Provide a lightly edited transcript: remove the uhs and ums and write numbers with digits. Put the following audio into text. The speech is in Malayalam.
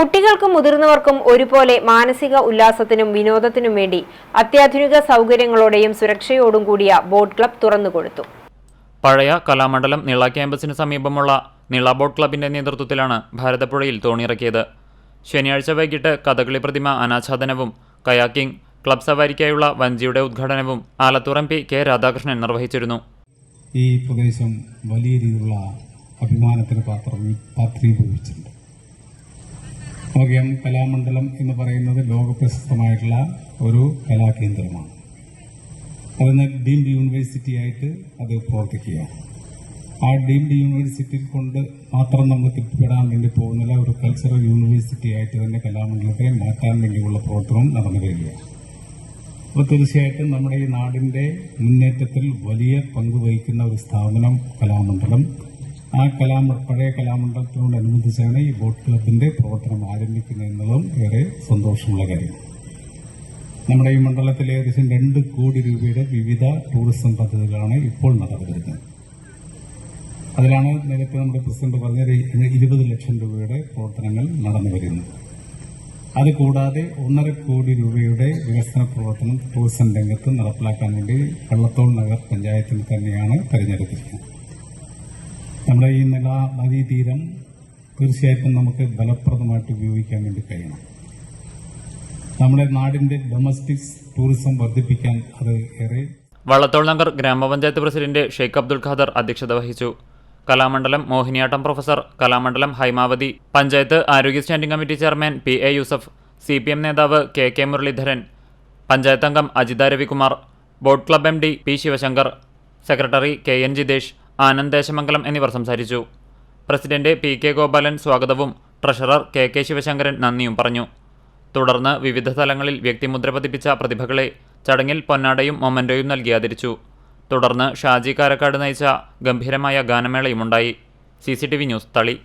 കുട്ടികൾക്കും മുതിർന്നവർക്കും ഒരുപോലെ മാനസിക ഉല്ലാസത്തിനും വിനോദത്തിനും വേണ്ടി അത്യാധുനിക സൗകര്യങ്ങളോടെയും സുരക്ഷയോടും കൂടിയ ബോട്ട് ക്ലബ് തുറന്നുകൊടുത്തു. പഴയ കലാമണ്ഡലം നിള ക്യാമ്പസിന് സമീപമുള്ള നിള ബോട്ട് ക്ലബിന്റെ നേതൃത്വത്തിലാണ് ഭാരതപ്പുഴയിൽ തോണിയിറക്കിയത്. ശനിയാഴ്ച വൈകിട്ട് കഥകളി പ്രതിമ അനാച്ഛാദനവും കയാക്കിംഗ്, ക്ലബ് സവാരിക്കായുള്ള വഞ്ചിയുടെ ഉദ്ഘാടനവും ആലത്തൂർ MP കെ രാധാകൃഷ്ണൻ നിർവഹിച്ചിരുന്നു. ഈ പ്രദേശം വലിയ രീതിയിലുള്ള അഭിമാനത്തിന് പാത്രീഭവിച്ചിട്ടുണ്ട്. നമുക്കറിയാം, കലാമണ്ഡലം എന്ന് പറയുന്നത് ലോകപ്രശസ്തമായിട്ടുള്ള ഒരു കലാകേന്ദ്രമാണ്. അതിന് ഡീംഡ് യൂണിവേഴ്സിറ്റി ആയിട്ട് അത് പ്രവർത്തിക്കുകയാണ്. ആ ഡീംഡ് യൂണിവേഴ്സിറ്റി കൊണ്ട് മാത്രം നമ്മൾ തൃപ്തിപ്പെടാൻ വേണ്ടി പോകുന്നില്ല, ഒരു കൾച്ചറൽ യൂണിവേഴ്സിറ്റി ആയിട്ട് തന്നെ കലാമണ്ഡലത്തെ മാറ്റാൻ വേണ്ടിയുള്ള പ്രവർത്തനം നടന്നു വരികയാണ്. അപ്പോൾ തീർച്ചയായിട്ടും നമ്മുടെ ഈ നാടിന്റെ മുന്നേറ്റത്തിൽ വലിയ പങ്ക് വഹിക്കുന്ന ഒരു സ്ഥാപനം കലാമണ്ഡലം. ആ പഴയ കലാമണ്ഡലത്തിനോടനുബന്ധിച്ചാണ് ഈ ബോട്ട് ക്ലബിന്റെ പ്രവർത്തനം ആരംഭിക്കുന്നത് എന്നതും ഏറെ സന്തോഷമുള്ള കാര്യമാണ്. നമ്മുടെ ഈ മണ്ഡലത്തിൽ ഏകദേശം 2 കോടി രൂപയുടെ വിവിധ ടൂറിസം പദ്ധതികളാണ് ഇപ്പോൾ നടന്നുവരുന്നത്. അതിലാണ് നേരത്തെ നമ്മുടെ പ്രസിഡന്റ് പറഞ്ഞ 20 ലക്ഷം രൂപയുടെ പ്രവർത്തനങ്ങൾ നടന്നു വരുന്നത്. അതുകൂടാതെ 1.5 കോടി രൂപയുടെ വികസന പ്രവർത്തനം ടൂറിസം രംഗത്ത് നടപ്പിലാക്കാൻ വേണ്ടി വള്ളത്തോൾ നഗർ പഞ്ചായത്തിൽ തന്നെയാണ് തെരഞ്ഞെടുത്തിരിക്കുന്നത്. നമ്മുടെ ഈ നില നദീതീരം തീർച്ചയായിട്ടും നമുക്ക് ഫലപ്രദമായിട്ട് ഉപയോഗിക്കാൻ വേണ്ടി കഴിയണം. നമ്മുടെ നാടിന്റെ ഡൊമസ്റ്റിക് ടൂറിസം വർദ്ധിപ്പിക്കാൻ അത് ഏറെ. വള്ളത്തോൾ നഗർ ഗ്രാമപഞ്ചായത്ത് പ്രസിഡന്റ് ഷെയ്ഖ് അബ്ദുൽ ഖാദർ അധ്യക്ഷത വഹിച്ചു. കലാമണ്ഡലം മോഹിനിയാട്ടം പ്രൊഫസർ, കലാമണ്ഡലം ഹൈമാവതി, പഞ്ചായത്ത് ആരോഗ്യ standing committee chairman PA Yusuf, CPM നേതാവ് KK മുരളീധരൻ, പഞ്ചായത്ത് അംഗം Ajitha Ravikumar, boat club MD P Sivasankar, secretary KN Jithesh, Anand Desamangalam എന്നിവർ സംസാരിച്ചു. പ്രസിഡന്റ് PK ഗോപാലൻ സ്വാഗതവും ട്രഷറർ KK ശിവശങ്കരൻ നന്ദിയും പറഞ്ഞു. തുടർന്ന് വിവിധ തലങ്ങളിൽ വ്യക്തിമുദ്ര പതിപ്പിച്ച പ്രതിഭകളെ ചടങ്ങിൽ പൊന്നാടയും മൊമന്റോയും നൽകി ആദരിച്ചു. തുടർന്ന് ഷാജി കാരക്കാട് നയിച്ച ഗംഭീരമായ ഗാനമേളയുമുണ്ടായി. CCTV ന്യൂസ്, തളി.